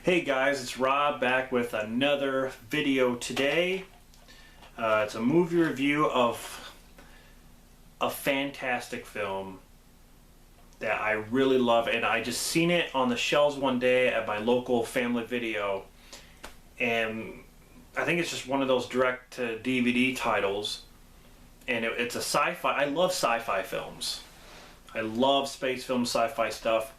Hey guys, it's Rob back with another video today. It's a movie review of a fantastic film that I really love, and I just seen it on the shelves one day at my local Family Video, and I think it's just one of those direct to DVD titles, and it's a sci-fi. I love sci-fi films. I love space films, sci-fi stuff.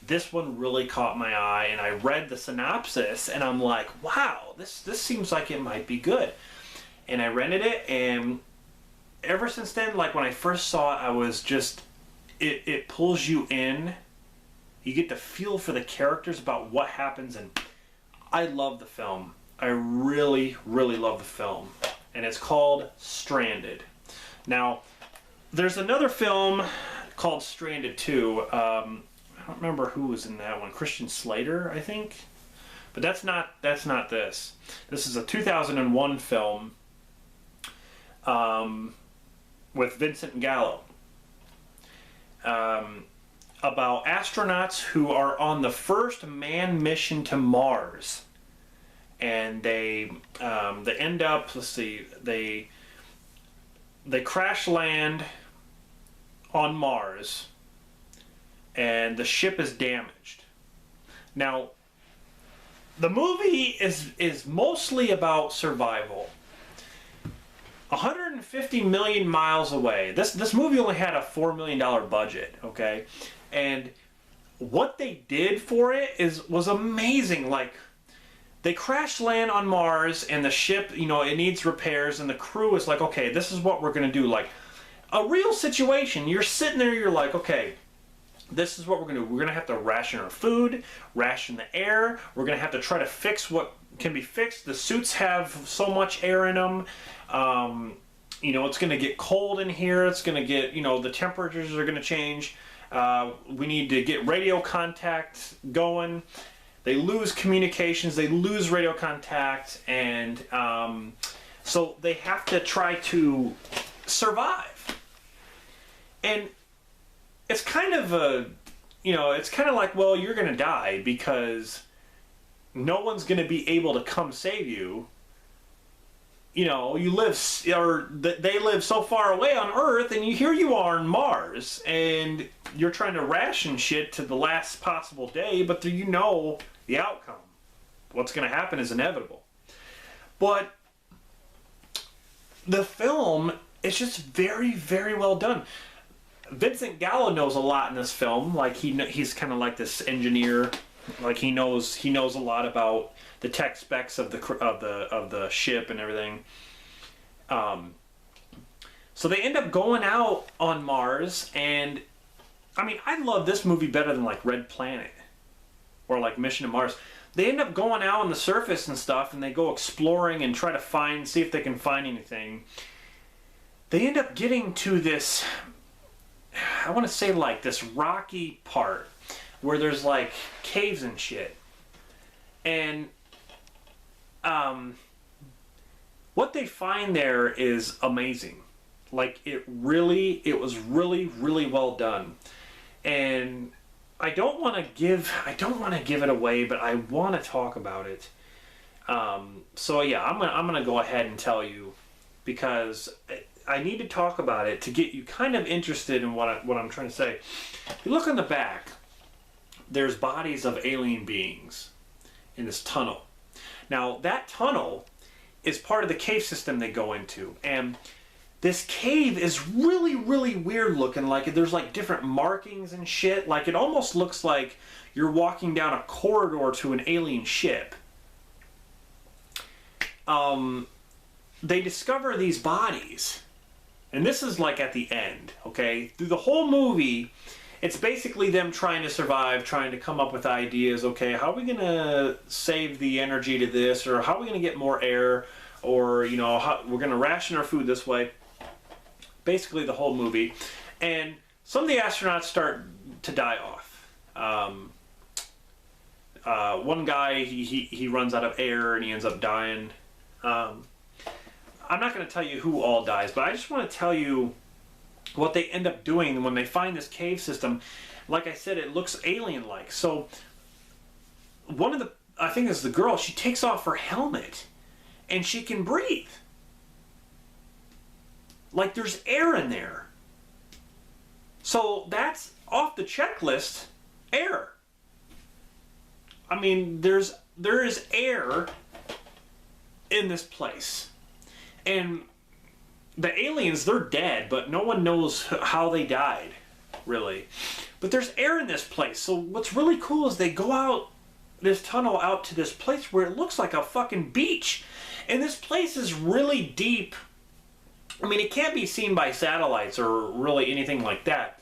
This one really caught my eye, and I read the synopsis and I'm like, wow, this seems like it might be good. And I rented it, and ever since then, like when I first saw it, I was just, it pulls you in. You get to feel for the characters about what happens, and I love the film. I really, really love the film. And it's called Stranded. Now, there's another film called Stranded 2. I don't remember who was in that one. Christian Slater, I think. But that's not this. This is a 2001 film with Vincent Gallo about astronauts who are on the first manned mission to Mars, and they end up, let's see, they crash land on Mars, and the ship is damaged. Now, the movie is mostly about survival. 150 million miles away. This movie only had a $4 million budget, okay? And what they did for it was amazing. Like, they crash land on Mars, and the ship, you know, it needs repairs, and the crew is like, okay, this is what we're gonna do. Like, a real situation. You're sitting there, you're like, okay, this is what we're going to do. We're going to have to ration our food, ration the air. We're going to have to try to fix what can be fixed. The suits have so much air in them. You know, it's going to get cold in here. It's going to get, you know, the temperatures are going to change. We need to get radio contact going. They lose communications. They lose radio contact. And so they have to try to survive. And it's kind of a, you know, it's kind of like, well, you're going to die because no one's going to be able to come save you. You know, you live, or they live so far away on Earth, and here you are on Mars, and you're trying to ration shit to the last possible day, but you know the outcome. What's going to happen is inevitable. But the film is just very, very well done. Vincent Gallo knows a lot in this film. Like he's kind of like this engineer. Like he knows a lot about the tech specs of the ship and everything. So they end up going out on Mars, and I mean, I love this movie better than like Red Planet or like Mission to Mars. They end up going out on the surface and stuff, and they go exploring and try to see if they can find anything. They end up getting to this, I want to say like this rocky part where there's like caves and shit, and what they find there is amazing. Like it was really well done. And I don't want to give it away, but I want to talk about it. So yeah, I'm gonna go ahead and tell you, because I need to talk about it to get you kind of interested in what I'm trying to say. If you look on the back, there's bodies of alien beings in this tunnel. Now, that tunnel is part of the cave system they go into. And this cave is really, really weird looking. Like, there's like different markings and shit. Like, it almost looks like you're walking down a corridor to an alien ship. They discover these bodies. And this is like at the end, okay? Through the whole movie, it's basically them trying to survive, trying to come up with ideas. Okay, how are we going to save the energy to this? Or how are we going to get more air? Or, you know, we're going to ration our food this way. Basically the whole movie. And some of the astronauts start to die off. One guy, he runs out of air and he ends up dying. I'm not going to tell you who all dies, but I just want to tell you what they end up doing when they find this cave system. Like I said, it looks alien-like. So one of the I think it's the girl, she takes off her helmet and she can breathe. Like there's air in there. So that's off the checklist, air. I mean, there is air in this place. And the aliens, they're dead, but no one knows how they died, really. But there's air in this place. So what's really cool is they go out this tunnel out to this place where it looks like a fucking beach. And this place is really deep. I mean, it can't be seen by satellites or really anything like that.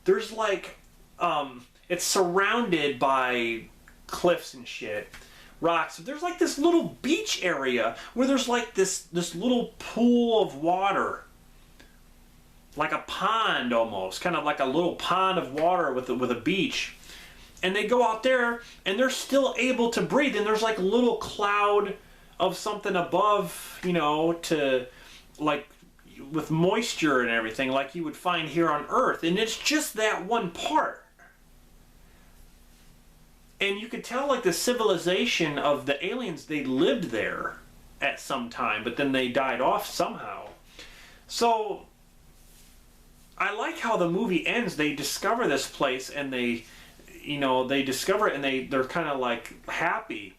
There's like, it's surrounded by cliffs and shit, rocks. There's like this little beach area where there's like this little pool of water, like a pond almost, kind of like a little pond of water with a beach. And they go out there and they're still able to breathe. And there's like a little cloud of something above, you know, to like with moisture and everything like you would find here on Earth. And it's just that one part. And you could tell like the civilization of the aliens, they lived there at some time, but then they died off somehow. So I like how the movie ends. They discover this place and they discover it and they're kind of like happy.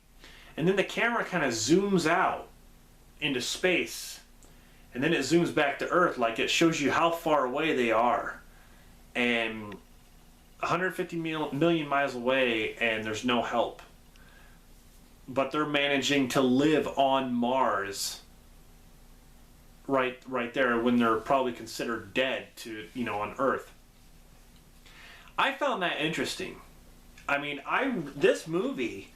And then the camera kind of zooms out into space. And then it zooms back to Earth, like it shows you how far away they are. And 150 million miles away, and there's no help. But they're managing to live on Mars right there when they're probably considered dead on Earth. I found that interesting. I mean, this movie,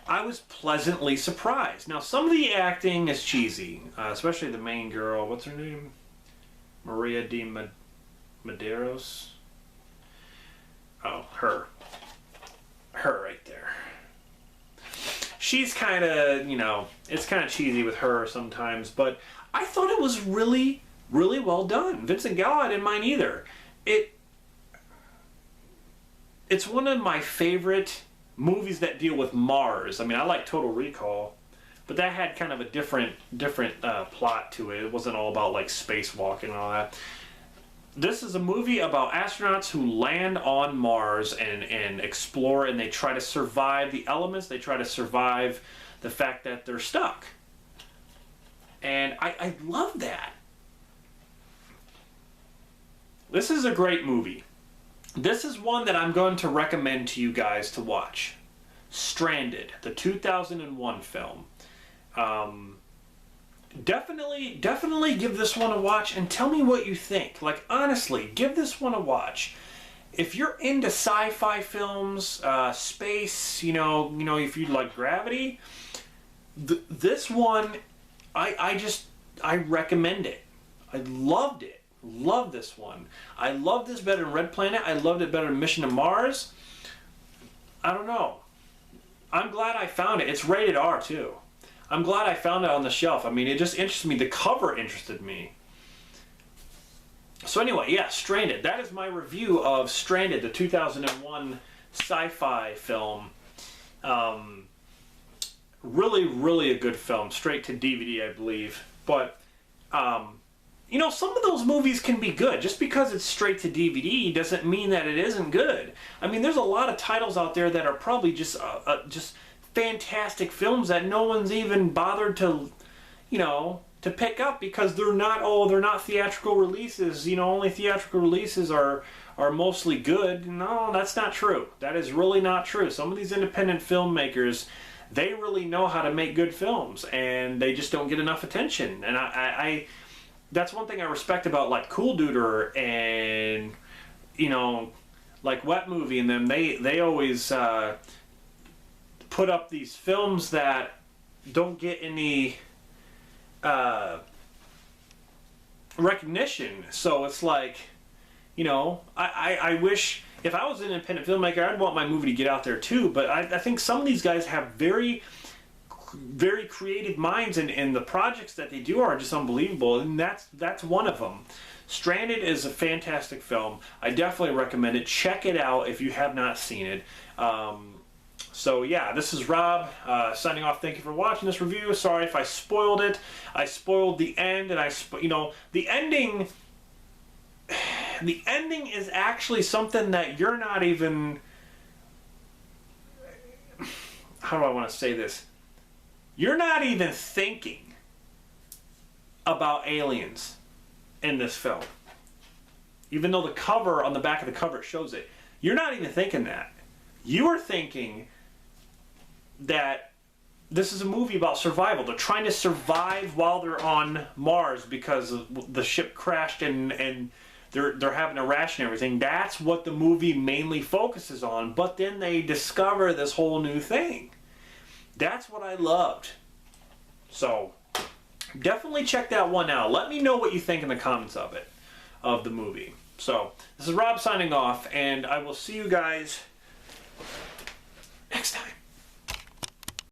I was pleasantly surprised. Now, some of the acting is cheesy, especially the main girl. What's her name? Maria de Medeiros. Oh, her right there. She's kind of, it's kind of cheesy with her sometimes, but I thought it was really, really well done. Vincent Gallo, I didn't mind either. It's one of my favorite movies that deal with Mars. I mean, I like Total Recall, but that had kind of a different plot to it. It wasn't all about like spacewalking and all that. This is a movie about astronauts who land on Mars and explore, and they try to survive the elements. They try to survive the fact that they're stuck. And I love that. This is a great movie. This is one that I'm going to recommend to you guys to watch. Stranded, the 2001 film. Definitely give this one a watch and tell me what you think. Like, honestly, give this one a watch. If you're into sci-fi films, space, if you like Gravity, this one, I recommend it. I loved it. Love this one. I love this better than Red Planet. I loved it better than Mission to Mars. I don't know. I'm glad I found it. It's rated R too. I'm glad I found it on the shelf. I mean, it just interested me. The cover interested me. So anyway, yeah, Stranded. That is my review of Stranded, the 2001 sci-fi film. Really, really a good film. Straight to DVD, I believe. But, some of those movies can be good. Just because it's straight to DVD doesn't mean that it isn't good. I mean, there's a lot of titles out there that are probably just fantastic films that no one's even bothered to pick up because they're not theatrical releases. Only theatrical releases are mostly good. No, that's not true. That is really not true. Some of these independent filmmakers, they really know how to make good films, and they just don't get enough attention. And I that's one thing I respect about like Cool Duder and like Wet Movie and them. They always put up these films that don't get any recognition. So it's like, I wish if I was an independent filmmaker, I'd want my movie to get out there too. But I think some of these guys have very, very creative minds, and the projects that they do are just unbelievable. And that's one of them. Stranded is a fantastic film. I definitely recommend it. Check it out if you have not seen it. So yeah, this is Rob signing off. Thank you for watching this review. Sorry if I spoiled it. I spoiled the end, and the ending. The ending is actually something that you're not even. How do I want to say this? You're not even thinking about aliens in this film. Even though the cover, on the back of the cover, shows it. You're not even thinking that. You are thinking that this is a movie about survival. They're trying to survive while they're on Mars because the ship crashed and they're having to ration everything. That's what the movie mainly focuses on. But then they discover this whole new thing. That's what I loved. So definitely check that one out. Let me know what you think in the comments of the movie. So this is Rob signing off, and I will see you guys